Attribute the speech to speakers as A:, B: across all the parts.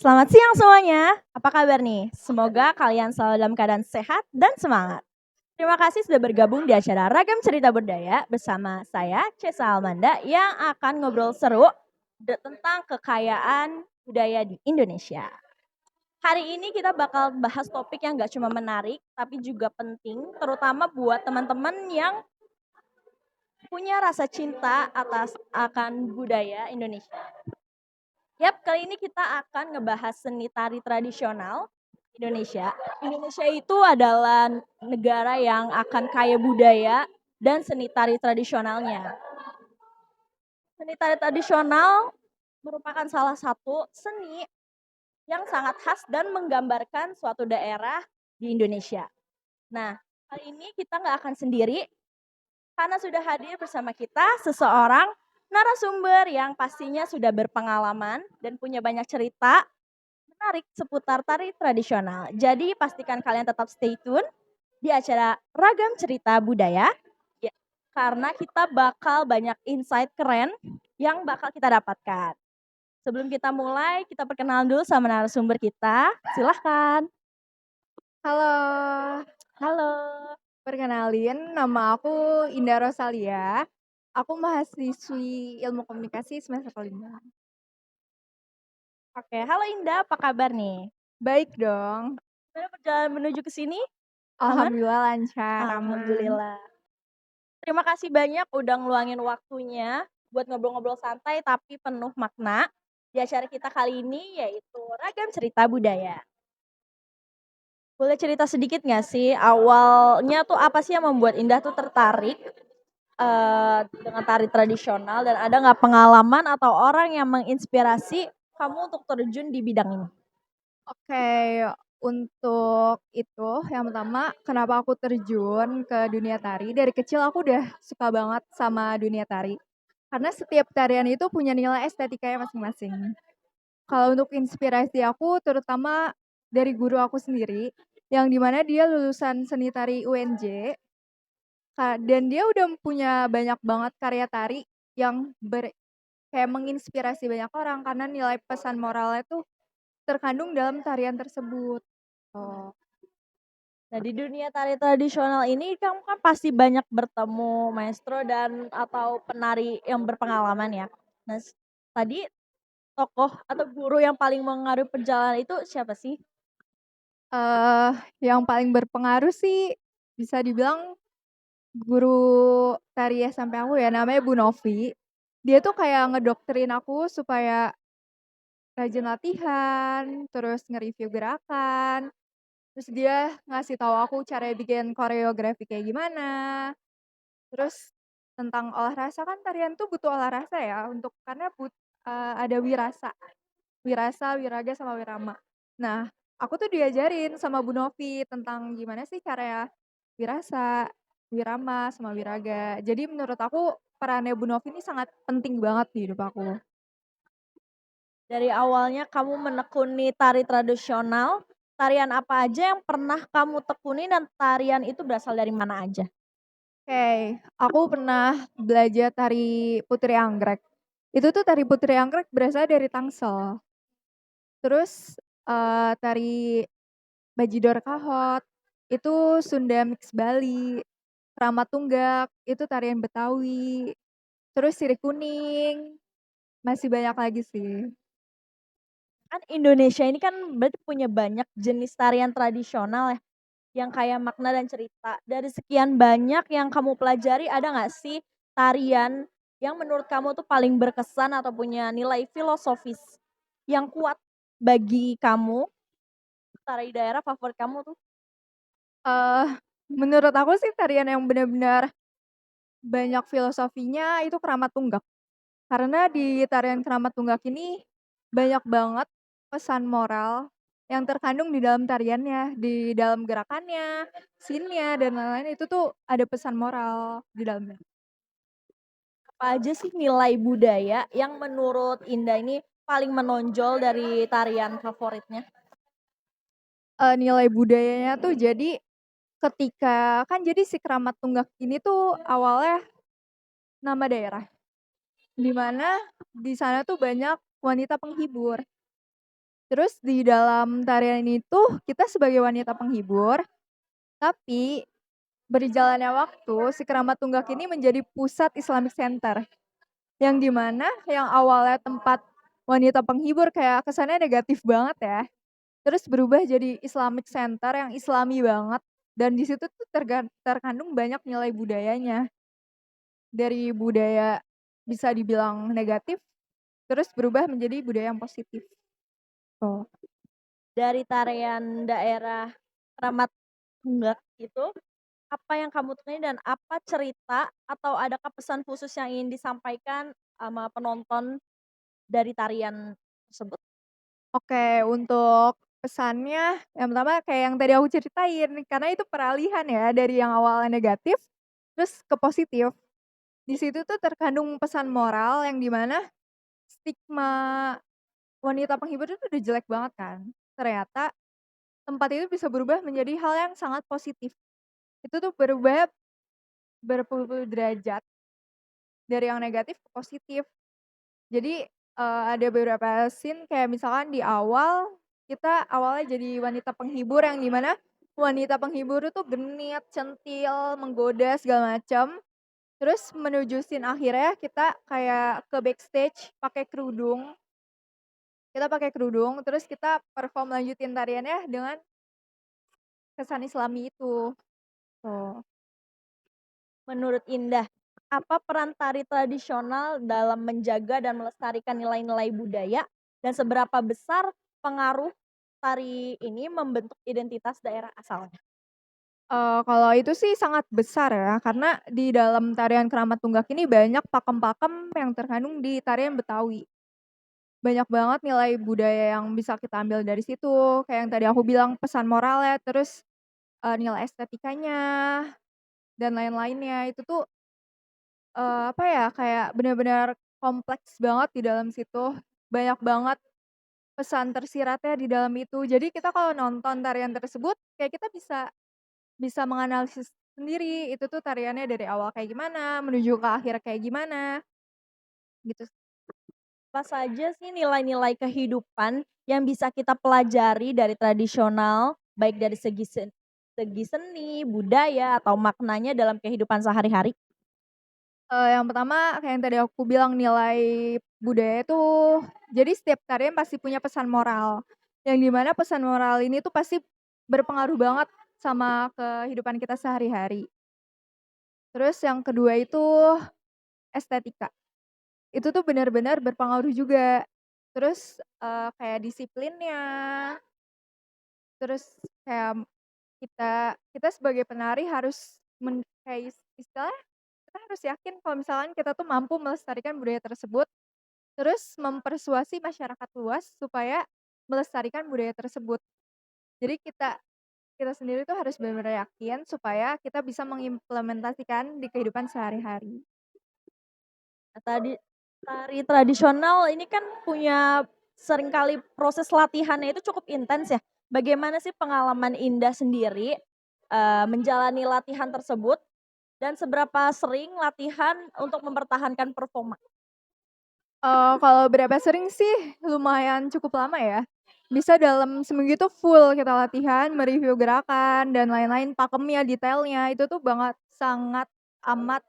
A: Selamat siang semuanya. Apa kabar nih? Semoga kalian selalu dalam keadaan sehat dan semangat. Terima kasih sudah bergabung di acara Ragam Cerita Budaya bersama saya, Cesa Almanda, yang akan ngobrol seru tentang kekayaan budaya di Indonesia. Hari ini kita bakal bahas topik yang gak cuma menarik, tapi juga penting, terutama buat teman-teman yang punya rasa cinta akan budaya Indonesia. Yap, kali ini kita akan ngebahas seni tari tradisional Indonesia. Indonesia itu adalah negara yang akan kaya budaya dan seni tari tradisionalnya. Seni tari tradisional merupakan salah satu seni yang sangat khas dan menggambarkan suatu daerah di Indonesia. Nah, kali ini kita nggak akan sendiri karena sudah hadir bersama kita seseorang narasumber yang pastinya sudah berpengalaman dan punya banyak cerita menarik seputar tari tradisional. Jadi pastikan kalian tetap stay tune di acara Ragam Cerita Budaya ya, karena kita bakal banyak insight keren yang bakal kita dapatkan. Sebelum kita mulai, kita perkenalan dulu sama narasumber kita. Silahkan.
B: Halo,
A: Halo.
B: perkenalin nama aku Indah Rosalia. Aku mahasiswi Ilmu Komunikasi semester 5.
A: Oke, halo Indah, apa kabar nih?
B: Baik dong.
A: Gimana perjalanan menuju ke sini? Aman?
B: Alhamdulillah lancar, aman.
A: Alhamdulillah. Terima kasih banyak udah ngeluangin waktunya buat ngobrol-ngobrol santai tapi penuh makna di acara kita kali ini yaitu Ragam Cerita Budaya. Boleh cerita sedikit nggak sih awalnya tuh apa sih yang membuat Indah tuh tertarik dengan tari tradisional dan ada nggak pengalaman atau orang yang menginspirasi kamu untuk terjun di bidang ini?
B: Oke, untuk itu yang pertama kenapa aku terjun ke dunia tari, dari kecil aku udah suka banget sama dunia tari. Karena setiap tarian itu punya nilai estetikanya masing-masing. Kalau untuk inspirasi aku terutama dari guru aku sendiri, yang dimana dia lulusan seni tari UNJ, dan dia udah punya banyak banget karya tari yang kayak menginspirasi banyak orang karena nilai pesan moralnya tuh terkandung dalam tarian tersebut. Oh.
A: Nah, di dunia tari tradisional ini kamu kan pasti banyak bertemu maestro dan atau penari yang berpengalaman ya. Nah, tadi tokoh atau guru yang paling mengaruhi perjalanan itu siapa sih?
B: Eee, yang paling berpengaruh sih bisa dibilang guru tari SMP aku ya, namanya Bu Novi. Dia tuh kayak ngedoktrin aku supaya rajin latihan, terus nge-review gerakan, terus dia ngasih tahu aku cara bikin koreografi kayak gimana, terus tentang olah rasa, kan tarian tuh butuh olah rasa ya untuk karena ada wirasa. Wirasa, wiraga, sama wirama. Nah, aku tuh diajarin sama Bu Novi tentang gimana sih cara wirasa, wirama, sama wiraga. Jadi menurut aku perannya Bu Novi ini sangat penting banget di hidup aku.
A: Dari awalnya kamu menekuni tari tradisional, tarian apa aja yang pernah kamu tekuni dan tarian itu berasal dari mana aja?
B: Oke, aku pernah belajar tari Putri Anggrek. Itu tuh tari Putri Anggrek berasal dari Tangsel. Terus, tari Bajidor Kahot, itu Sunda Mix Bali. Ramat Tunggak, itu tarian Betawi. Terus Sirih Kuning, masih banyak lagi sih.
A: Kan Indonesia ini kan berarti punya banyak jenis tarian tradisional ya, yang kaya makna dan cerita. Dari sekian banyak yang kamu pelajari, ada nggak sih tarian yang menurut kamu tuh paling berkesan atau punya nilai filosofis yang kuat bagi kamu, tari daerah favorit kamu tuh?
B: Eee, menurut aku sih tarian yang benar-benar banyak filosofinya itu Keramat Tunggak. Karena di tarian Keramat Tunggak ini banyak banget pesan moral yang terkandung di dalam tariannya, di dalam gerakannya, scene-nya, dan lain-lain itu tuh ada pesan moral di dalamnya.
A: Apa aja sih nilai budaya yang menurut Indah ini paling menonjol dari tarian favoritnya?
B: Nilai budayanya tuh jadi ketika kan jadi si Keramat Tunggak ini tuh awalnya nama daerah, di mana di sana tuh banyak wanita penghibur. Terus di dalam tarian itu kita sebagai wanita penghibur, tapi berjalannya waktu si Keramat Tunggak ini menjadi pusat Islamic Center, yang di mana yang awalnya tempat wanita penghibur kayak kesannya negatif banget ya, terus berubah jadi Islamic Center yang Islami banget dan di situ tuh terkandung banyak nilai budayanya. Dari budaya bisa dibilang negatif, terus berubah menjadi budaya yang positif. Oh.
A: Dari tarian daerah Keramat Tunggak itu, apa yang kamu temui dan apa cerita atau adakah pesan khusus yang ingin disampaikan sama penonton dari tarian tersebut?
B: Oke, untuk pesannya yang pertama kayak yang tadi aku ceritain, karena itu peralihan ya dari yang awalnya negatif, terus ke positif. Di situ tuh terkandung pesan moral yang di mana stigma wanita penghibur itu udah jelek banget kan. Ternyata tempat itu bisa berubah menjadi hal yang sangat positif. Itu tuh berubah berpuluh-puluh derajat dari yang negatif ke positif. Jadi, ada beberapa scene kayak misalkan di awal, kita awalnya jadi wanita penghibur yang di mana wanita penghibur itu genit, centil, menggoda segala macam. Terus menuju scene akhirnya kita kayak ke backstage pakai kerudung, kita pakai kerudung terus kita perform lanjutin tariannya dengan kesan islami itu, tuh.
A: Menurut Indah, apa peran tari tradisional dalam menjaga dan melestarikan nilai-nilai budaya dan seberapa besar pengaruh tari ini membentuk identitas daerah asalnya?
B: Kalau itu sih sangat besar ya, karena di dalam tarian Keramat Tunggak ini banyak pakem-pakem yang terkandung di tarian Betawi. Banyak banget nilai budaya yang bisa kita ambil dari situ, kayak yang tadi aku bilang pesan moralnya, terus, nilai estetikanya, dan lain-lainnya. Itu tuh, apa ya, kayak benar-benar kompleks banget di dalam situ, banyak banget pesan tersiratnya di dalam itu. Jadi kita kalau nonton tarian tersebut, kayak kita bisa bisa menganalisis sendiri, itu tuh tariannya dari awal kayak gimana, menuju ke akhir kayak gimana, gitu.
A: Apa saja sih nilai-nilai kehidupan yang bisa kita pelajari dari tradisional, baik dari segi seni, budaya, atau maknanya dalam kehidupan sehari-hari?
B: Yang pertama kayak yang tadi aku bilang nilai budaya itu, jadi setiap tarian pasti punya pesan moral, yang di mana pesan moral ini tuh pasti berpengaruh banget sama kehidupan kita sehari-hari. Terus yang kedua itu estetika, itu tuh benar-benar berpengaruh juga. Terus, kayak disiplinnya, terus kayak kita kita sebagai penari harus kayak istilahnya kita harus yakin kalau misalkan kita tuh mampu melestarikan budaya tersebut, terus mempersuasi masyarakat luas supaya melestarikan budaya tersebut. Jadi kita kita sendiri tuh harus benar-benar yakin supaya kita bisa mengimplementasikan di kehidupan sehari-hari.
A: Nah, tari tradisional ini kan punya seringkali proses latihannya itu cukup intens ya. Bagaimana sih pengalaman Indah sendiri, menjalani latihan tersebut dan seberapa sering latihan untuk mempertahankan performa?
B: Kalau berapa sering sih lumayan cukup lama ya. Bisa dalam seminggu itu full kita latihan, mereview gerakan dan lain-lain, pakemnya, detailnya, itu tuh banget sangat amat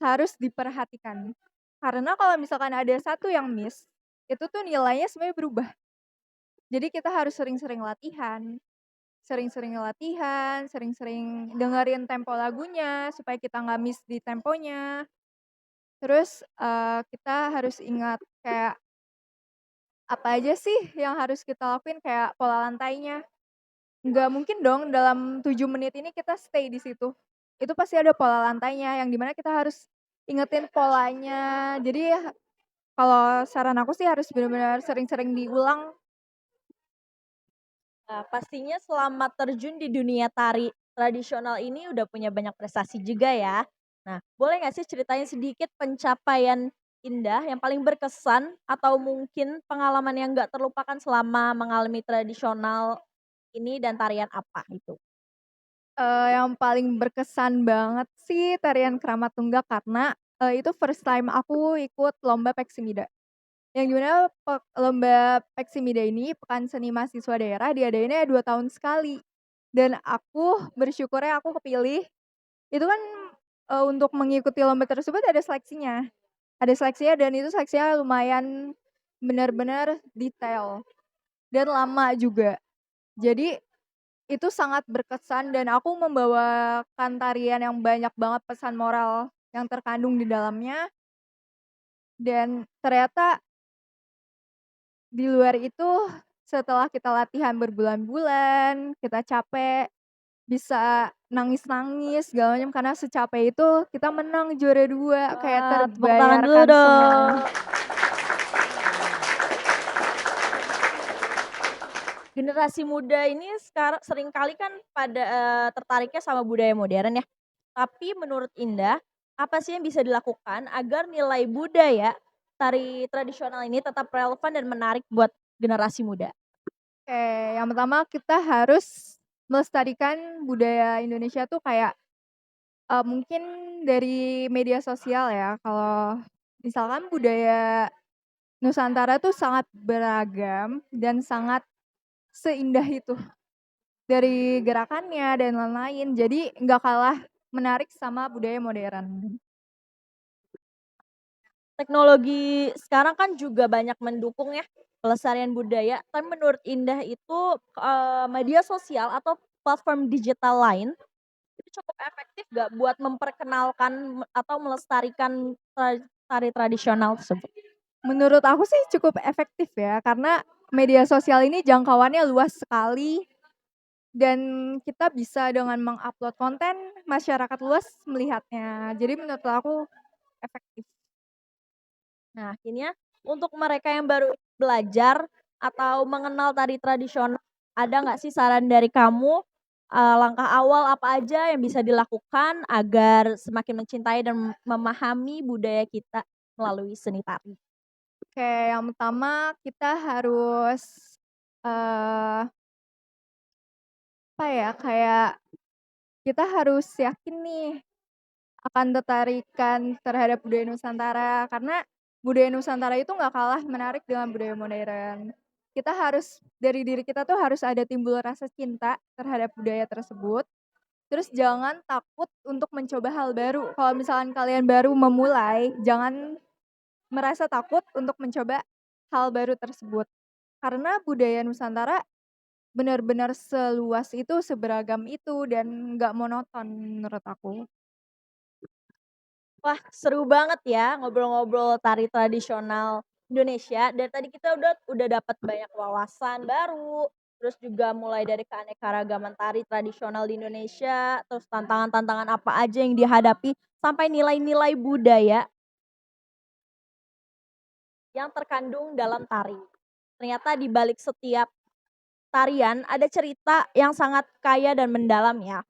B: harus diperhatikan. Karena kalau misalkan ada satu yang miss, itu tuh nilainya sebenarnya berubah. Jadi kita harus sering-sering latihan, sering-sering dengerin tempo lagunya supaya kita nggak miss di temponya. Terus, kita harus ingat kayak apa aja sih yang harus kita lakuin kayak pola lantainya. Nggak mungkin dong dalam 7 menit ini kita stay di situ. Itu pasti ada pola lantainya yang di mana kita harus ingetin polanya. Jadi kalau saran aku sih harus benar-benar sering-sering diulang.
A: Nah, pastinya selama terjun di dunia tari tradisional ini udah punya banyak prestasi juga ya. Nah, boleh nggak sih ceritain sedikit pencapaian Indah yang paling berkesan atau mungkin pengalaman yang nggak terlupakan selama mengalami tradisional ini dan tarian apa itu?
B: Yang paling berkesan banget sih tarian Keramat Tunggak karena, itu first time aku ikut lomba Peksimida. Yang gimana lomba Peksimida ini, Pekan Seni Mahasiswa Daerah, diadainnya 2 tahun sekali. Dan aku bersyukurnya aku kepilih. Itu kan, untuk mengikuti lomba tersebut ada seleksinya. Ada seleksinya dan itu seleksinya lumayan benar-benar detail dan lama juga. Jadi itu sangat berkesan dan aku membawakan tarian yang banyak banget pesan moral yang terkandung di dalamnya. Dan ternyata di luar itu setelah kita latihan berbulan-bulan, kita capek, bisa nangis-nangis segala macam karena secapek itu kita menang juara 2 kayak
A: Wah, tepuk tangan dulu
B: terbayarkan
A: dong.
B: semuanya.
A: Generasi muda ini sekarang seringkali kan pada tertariknya sama budaya modern ya. Tapi menurut Indah, apa sih yang bisa dilakukan agar nilai budaya tari tradisional ini tetap relevan dan menarik buat generasi muda?
B: Oke, yang pertama kita harus melestarikan budaya Indonesia tuh kayak, mungkin dari media sosial ya, kalau misalkan budaya Nusantara tuh sangat beragam dan sangat seindah itu, dari gerakannya dan lain-lain, jadi nggak kalah menarik sama budaya modern.
A: Teknologi sekarang kan juga banyak mendukung ya pelestarian budaya. Tapi menurut Indah itu media sosial atau platform digital lain itu cukup efektif gak buat memperkenalkan atau melestarikan tari tradisional tersebut?
B: Menurut aku sih cukup efektif ya, karena media sosial ini jangkauannya luas sekali dan kita bisa dengan mengupload konten, masyarakat luas melihatnya. Jadi menurut aku efektif.
A: Nah, akhirnya untuk mereka yang baru belajar atau mengenal tari tradisional, ada nggak sih saran dari kamu, langkah awal apa aja yang bisa dilakukan agar semakin mencintai dan memahami budaya kita melalui seni tari?
B: Oke, yang pertama kita harus, eee, apa ya, kayak kita harus yakin nih akan ketertarikan terhadap budaya Nusantara, karena budaya Nusantara itu nggak kalah menarik dengan budaya modern. Kita harus dari diri kita tuh harus ada timbul rasa cinta terhadap budaya tersebut, terus jangan takut untuk mencoba hal baru. Kalau misalkan kalian baru memulai, jangan merasa takut untuk mencoba hal baru tersebut. Karena budaya Nusantara benar-benar seluas itu, seberagam itu, dan nggak monoton menurut aku.
A: Wah, seru banget ya ngobrol-ngobrol tari tradisional Indonesia. Dari tadi kita udah dapat banyak wawasan baru, terus juga mulai dari keanekaragaman tari tradisional di Indonesia, terus tantangan-tantangan apa aja yang dihadapi, sampai nilai-nilai budaya yang terkandung dalam tari. Ternyata di balik setiap tarian ada cerita yang sangat kaya dan mendalam ya.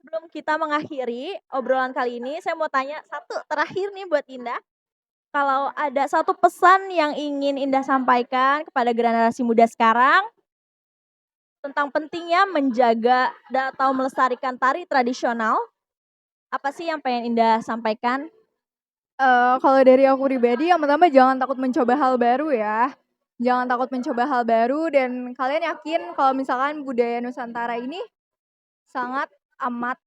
A: Sebelum kita mengakhiri obrolan kali ini, saya mau tanya satu terakhir nih buat Indah. Kalau ada satu pesan yang ingin Indah sampaikan kepada generasi muda sekarang tentang pentingnya menjaga atau melestarikan tari tradisional, apa sih yang pengen Indah sampaikan?
B: Kalau dari aku pribadi yang pertama jangan takut mencoba hal baru ya. Jangan takut mencoba hal baru dan kalian yakin kalau misalkan budaya Nusantara ini sangat amat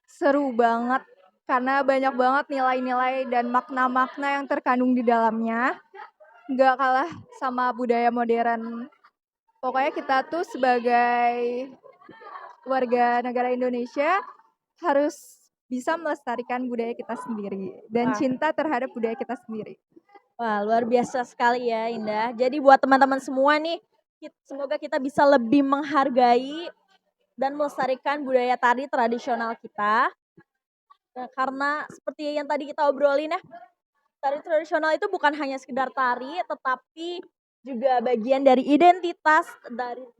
B: seru banget karena banyak banget nilai-nilai dan makna-makna yang terkandung di dalamnya. Nggak kalah sama budaya modern. Pokoknya kita tuh sebagai warga negara Indonesia harus bisa melestarikan budaya kita sendiri dan
A: Wah,
B: cinta terhadap budaya kita sendiri.
A: wah, luar biasa sekali ya Indah. Jadi buat teman-teman semua nih, semoga kita bisa lebih menghargai dan melestarikan budaya tari tradisional kita. Nah, karena seperti yang tadi kita obrolin ya, tari tradisional itu bukan hanya sekedar tari, tetapi juga bagian dari identitas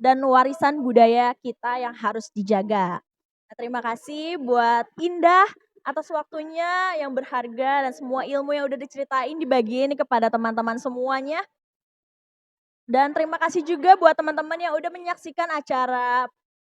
A: dan warisan budaya kita yang harus dijaga. Nah, terima kasih buat Indah atas waktunya yang berharga dan semua ilmu yang udah diceritain dibagiin kepada teman-teman semuanya. Dan terima kasih juga buat teman-teman yang udah menyaksikan acara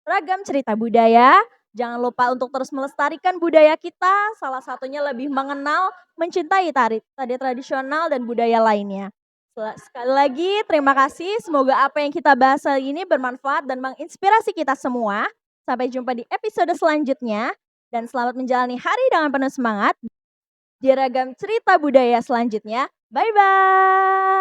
A: Ragam Cerita Budaya. Jangan lupa untuk terus melestarikan budaya kita, salah satunya lebih mengenal, mencintai tari tradisional dan budaya lainnya. Sekali lagi terima kasih, semoga apa yang kita bahas kali ini bermanfaat dan menginspirasi kita semua. Sampai jumpa di episode selanjutnya dan selamat menjalani hari dengan penuh semangat di Ragam Cerita Budaya selanjutnya. Bye-bye.